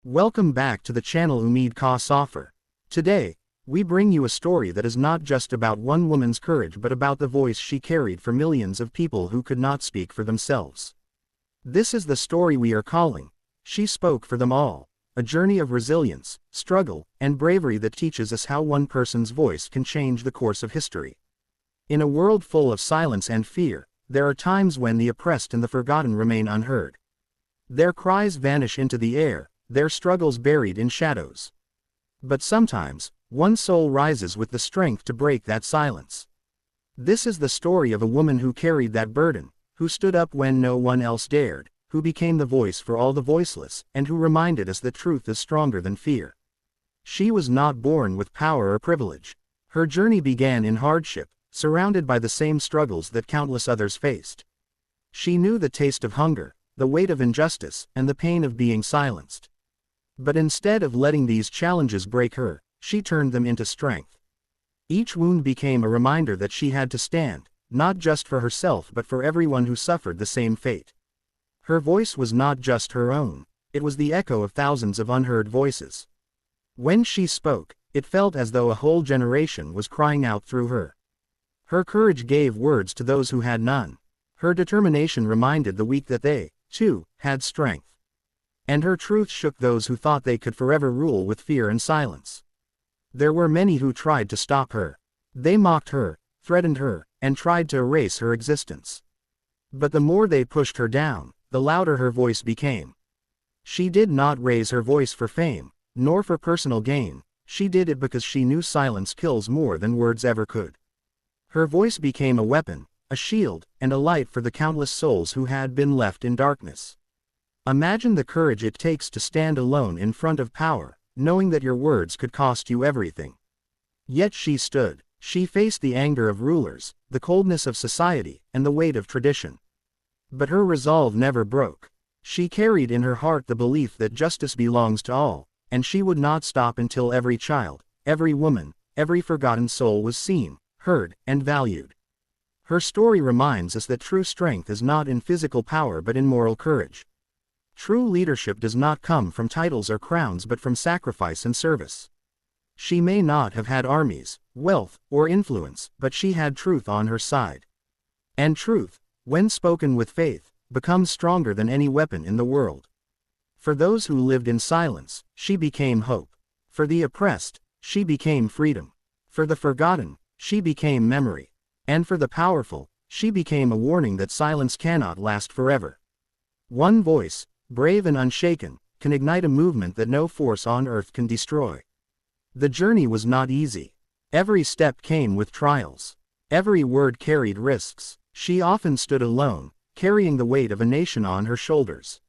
Welcome back to the channel Umeed Ka Safar. Today, we bring you a story that is not just about one woman's courage but about the voice she carried for millions of people who could not speak for themselves. This is the story we are calling, She Spoke for Them All, a journey of resilience, struggle, and bravery that teaches us how one person's voice can change the course of history. In a world full of silence and fear, there are times when the oppressed and the forgotten remain unheard. Their cries vanish into the air, their struggles buried in shadows. But sometimes, one soul rises with the strength to break that silence. This is the story of a woman who carried that burden, who stood up when no one else dared, who became the voice for all the voiceless, and who reminded us that truth is stronger than fear. She was not born with power or privilege. Her journey began in hardship, surrounded by the same struggles that countless others faced. She knew the taste of hunger, the weight of injustice, and the pain of being silenced. But instead of letting these challenges break her, she turned them into strength. Each wound became a reminder that she had to stand, not just for herself but for everyone who suffered the same fate. Her voice was not just her own, it was the echo of thousands of unheard voices. When she spoke, it felt as though a whole generation was crying out through her. Her courage gave words to those who had none. Her determination reminded the weak that they, too, had strength. And her truth shook those who thought they could forever rule with fear and silence. There were many who tried to stop her. They mocked her, threatened her, and tried to erase her existence. But the more they pushed her down, the louder her voice became. She did not raise her voice for fame, nor for personal gain. She did it because she knew silence kills more than words ever could. Her voice became a weapon, a shield, and a light for the countless souls who had been left in darkness. Imagine the courage it takes to stand alone in front of power, knowing that your words could cost you everything. Yet she stood. She faced the anger of rulers, the coldness of society, and the weight of tradition. But her resolve never broke. She carried in her heart the belief that justice belongs to all, and she would not stop until every child, every woman, every forgotten soul was seen, heard, and valued. Her story reminds us that true strength is not in physical power but in moral courage. True leadership does not come from titles or crowns but from sacrifice and service. She may not have had armies, wealth, or influence, but she had truth on her side. And truth, when spoken with faith, becomes stronger than any weapon in the world. For those who lived in silence, she became hope. For the oppressed, she became freedom. For the forgotten, she became memory. And for the powerful, she became a warning that silence cannot last forever. One voice, brave and unshaken, can ignite a movement that no force on earth can destroy. The journey was not easy. Every step came with trials. Every word carried risks. She often stood alone, carrying the weight of a nation on her shoulders.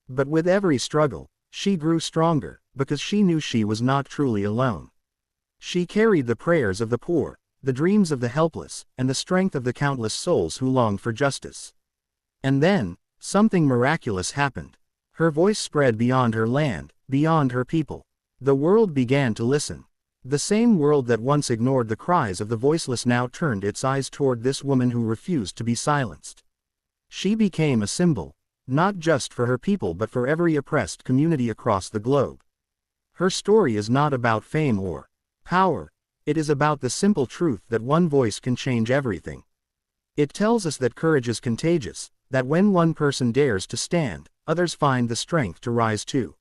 But with every struggle, she grew stronger, because she knew she was not truly alone. She carried the prayers of the poor, the dreams of the helpless, and the strength of the countless souls who longed for justice. And then, something miraculous happened. Her voice spread beyond her land, beyond her people. The world began to listen. The same world that once ignored the cries of the voiceless now turned its eyes toward this woman who refused to be silenced. She became a symbol, not just for her people but for every oppressed community across the globe. Her story is not about fame or power. It is about the simple truth that one voice can change everything. It tells us that courage is contagious, that when one person dares to stand, others find the strength to rise too.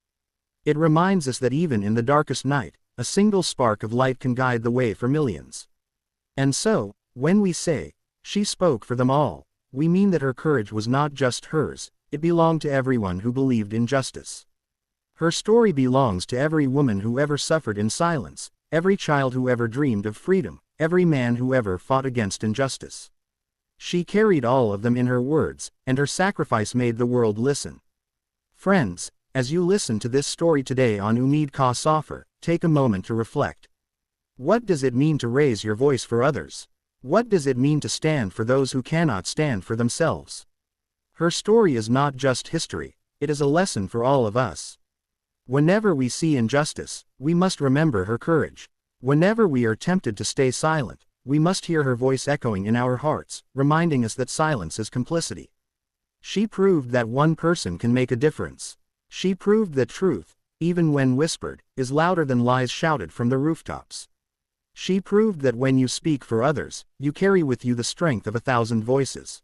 It reminds us that even in the darkest night, a single spark of light can guide the way for millions. And so, when we say, she spoke for them all, we mean that her courage was not just hers, it belonged to everyone who believed in justice. Her story belongs to every woman who ever suffered in silence, every child who ever dreamed of freedom, every man who ever fought against injustice. She carried all of them in her words, and her sacrifice made the world listen. Friends, as you listen to this story today on Umeed Ka Safar, take a moment to reflect. What does it mean to raise your voice for others? What does it mean to stand for those who cannot stand for themselves? Her story is not just history, it is a lesson for all of us. Whenever we see injustice, we must remember her courage. Whenever we are tempted to stay silent, we must hear her voice echoing in our hearts, reminding us that silence is complicity. She proved that one person can make a difference. She proved that truth, even when whispered, is louder than lies shouted from the rooftops. She proved that when you speak for others, you carry with you the strength of 1,000 voices.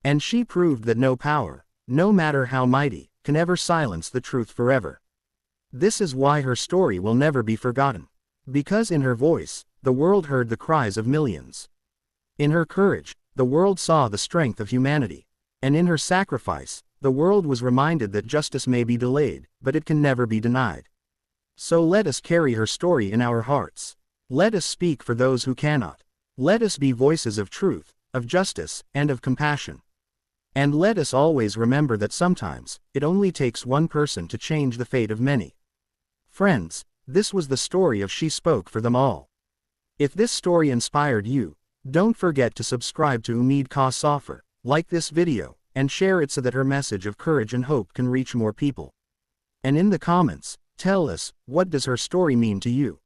And she proved that no power, no matter how mighty, can ever silence the truth forever. This is why her story will never be forgotten. Because in her voice, the world heard the cries of millions. In her courage, the world saw the strength of humanity. And in her sacrifice, the world was reminded that justice may be delayed, but it can never be denied. So let us carry her story in our hearts. Let us speak for those who cannot. Let us be voices of truth, of justice, and of compassion. And let us always remember that sometimes, it only takes one person to change the fate of many. Friends, this was the story of She Spoke for Them All. If this story inspired you, don't forget to subscribe to Umeed Ka Safar, like this video, and share it so that her message of courage and hope can reach more people. And in the comments, tell us, what does her story mean to you?